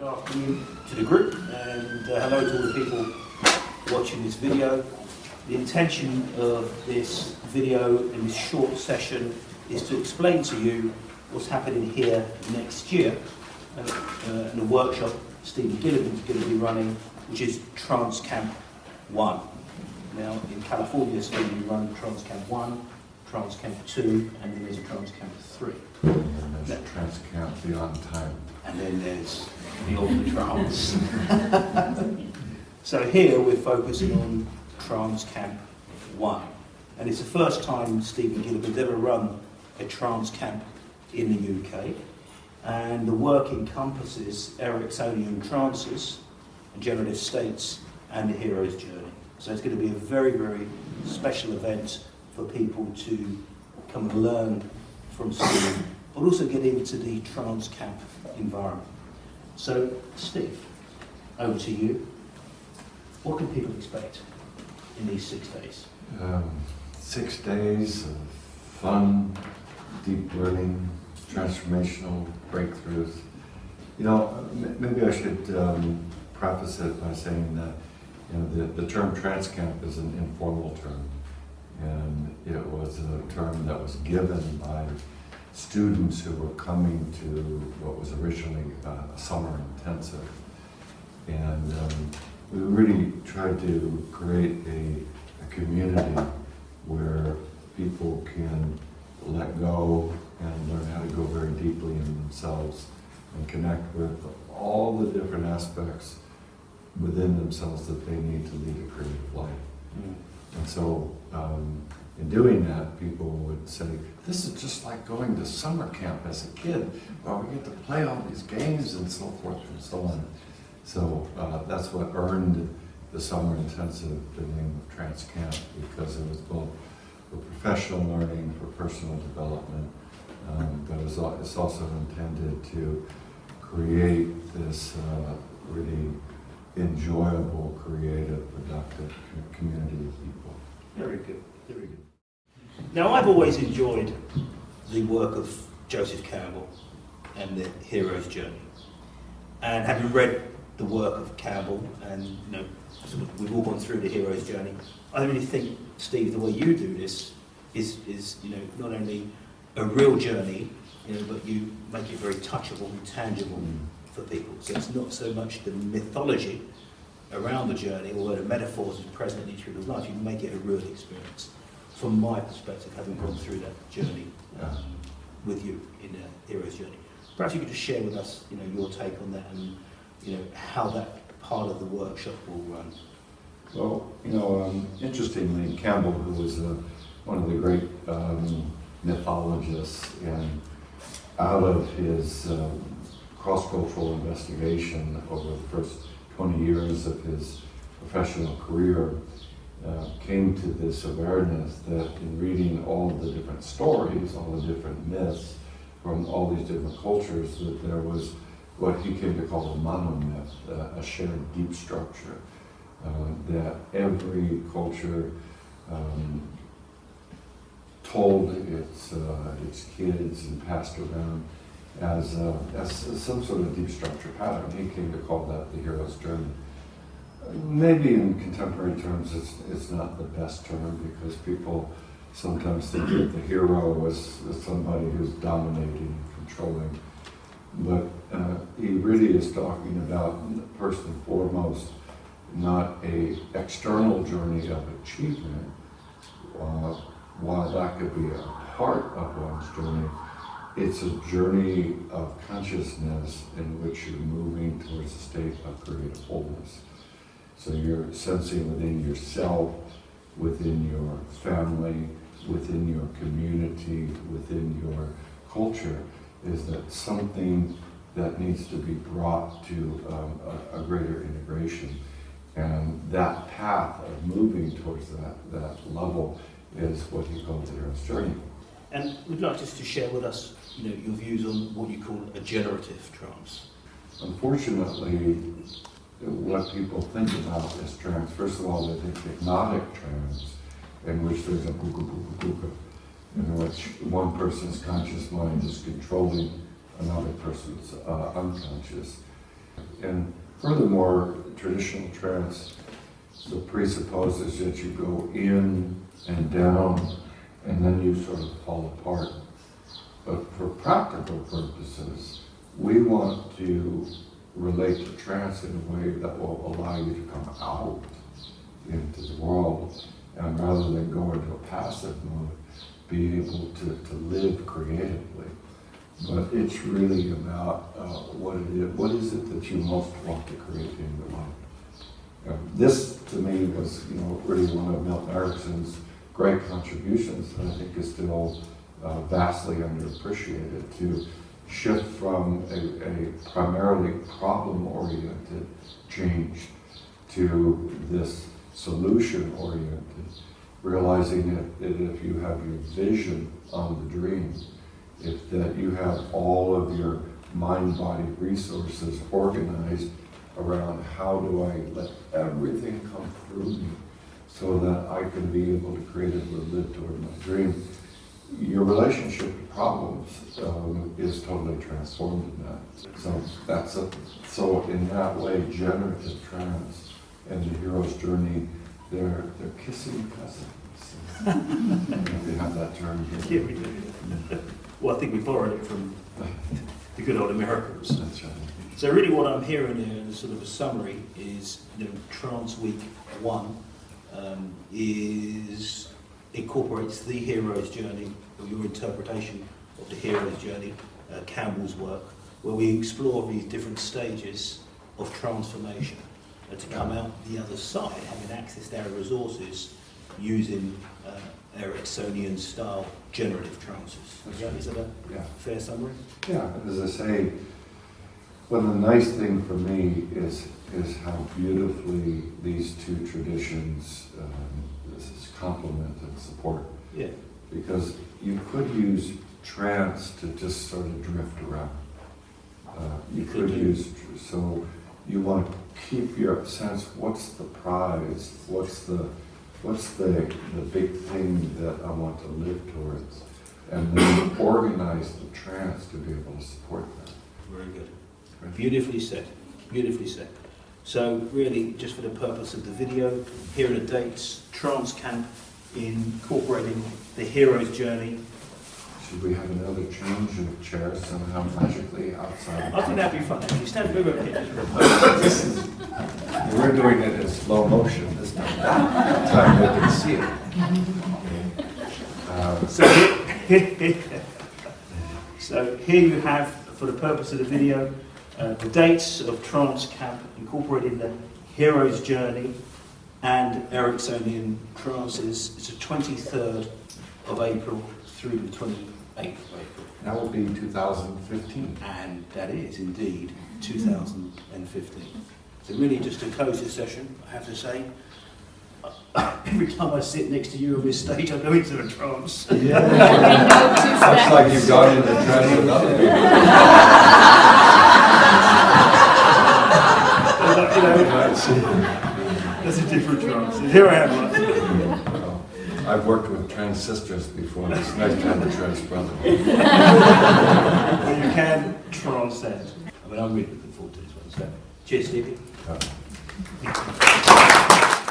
Good afternoon to the group, and hello to all the people watching this video. The intention of this video in this short session is to explain to you what's happening here next year in a workshop Stephen Gilligan is going to be running, which is Trance Camp 1. Now, in California, Stephen will run Trance Camp 1, Trance Camp 2, and then there's a Trance Camp 3. And there's Trance Camp Beyond Time. And then there's Beyond the Trance. So here we're focusing on Trance Camp 1. And it's the first time Stephen Gilligan's ever run a trance camp in the UK. And the work encompasses Ericksonian trances, generative states, and the hero's journey. So it's going to be a very, very special event for people to come and learn from Stephen, but also get into the trance camp environment. So, Steve, over to you. What can people expect in these 6 days? 6 days of fun, deep learning, transformational breakthroughs. You know, maybe I should preface it by saying that the term Trance Camp is an informal term, and it was a term that was given by students who were coming to what was originally a summer intensive. And we really tried to create a community where people can let go and learn how to go very deeply in themselves and connect with all the different aspects within themselves that they need to lead a creative life. And so in doing that, people would say, this is just like going to summer camp as a kid, where we get to play all these games and so forth and so on. So that's what earned the summer intensive the name of Trance Camp, because it was both for professional learning, for personal development, but it's also intended to create this really enjoyable, creative, productive community of people. Very good, very good. Now, I've always enjoyed the work of Joseph Campbell and the hero's journey. And having read the work of Campbell, and sort of we've all gone through the hero's journey, I really think, Steve, the way you do this is not only a real journey, but you make it very touchable and tangible for people. So it's not so much the mythology around the journey, although the metaphors is present in each people's life. You make it a real experience. From my perspective, having gone through that journey with you in the hero's journey, perhaps you could just share with us, your take on that, and how that part of the workshop will run. Well, interestingly, Campbell, who was one of the great mythologists, and out of his cross-cultural investigation over the first 20 years of his professional career, came to this awareness that in reading all the different stories, all the different myths from all these different cultures, that there was what he came to call a monomyth, a shared deep structure, that every culture told its kids and passed around as some sort of deep structure pattern. He came to call that the hero's journey. Maybe in contemporary terms it's not the best term, because people sometimes think that the hero is somebody who's dominating and controlling. But he really is talking about, first and foremost, not an external journey of achievement, while that could be a part of one's journey. It's a journey of consciousness in which you're moving towards a state of creative wholeness. So you're sensing within yourself, within your family, within your community, within your culture, is that something that needs to be brought to a greater integration. And that path of moving towards that level is what he called the hero's journey. And we'd like just to share with us, your views on what you call a generative trance. Unfortunately, what people think about is trance, first of all, they think hypnotic trance, in which there's a buka, in which one person's conscious mind is controlling another person's unconscious. And furthermore, traditional trance, the presupposes that you go in and down, and then you sort of fall apart. But for practical purposes, we want to relate to trance in a way that will allow you to come out into the world, and rather than go into a passive mode, be able to live creatively. But it's really about what is it that you most want to create in your life. This, to me, was really one of Milton Erickson's great contributions, and I think is still vastly underappreciated, to shift from a primarily problem-oriented change to this solution-oriented, realizing that if you have your vision on the dream, if that you have all of your mind-body resources organized around how do I let everything come through me so that I can be able to creatively live toward my dream, your relationship to problems is totally transformed in that. So in that way, generative trance and the hero's journey, they're kissing cousins. We have that term here. Yeah, we do. Well, I think we borrowed it from the good old Americans. That's right. So really what I'm hearing here in sort of a summary is, Trance Week 1 incorporates the hero's journey, or your interpretation of the hero's journey, Campbell's work, where we explore these different stages of transformation to come out the other side, having accessed our resources using Ericksonian style generative trances. Is that a fair summary? Yeah, as I say, well, the nice thing for me is how beautifully these two traditions complement and support. Yeah. Because you could use trance to just sort of drift around. You could use, so you want to keep your sense, what's the prize, what's the big thing that I want to live towards, and then organize the trance to be able to support that. Very good. Beautifully said, beautifully said. So really, just for the purpose of the video, here are the dates: Trance Camp, incorporating the hero's journey. Should we have another change of chairs somehow magically outside? I think that'd be fun. Actually, stand over here. We're doing it in slow motion this time. That time they can see it. So here you have, for the purpose of the video, the dates of Trance Camp, incorporating the hero's journey and Ericksonian trances. It's the 23rd of April through the 28th of April. That will be 2015. And that is indeed 2015. So really, just to close this session, I have to say, every time I sit next to you on this stage, I go into a trance. Yeah. Looks like you've gone into trance with other people. That's a different trance. Here I am. I've worked with trans sisters before. It's nice to have a trans brother. Well, you can transcend. I mean, I'm really looking forward to this one. So, cheers, Stevie.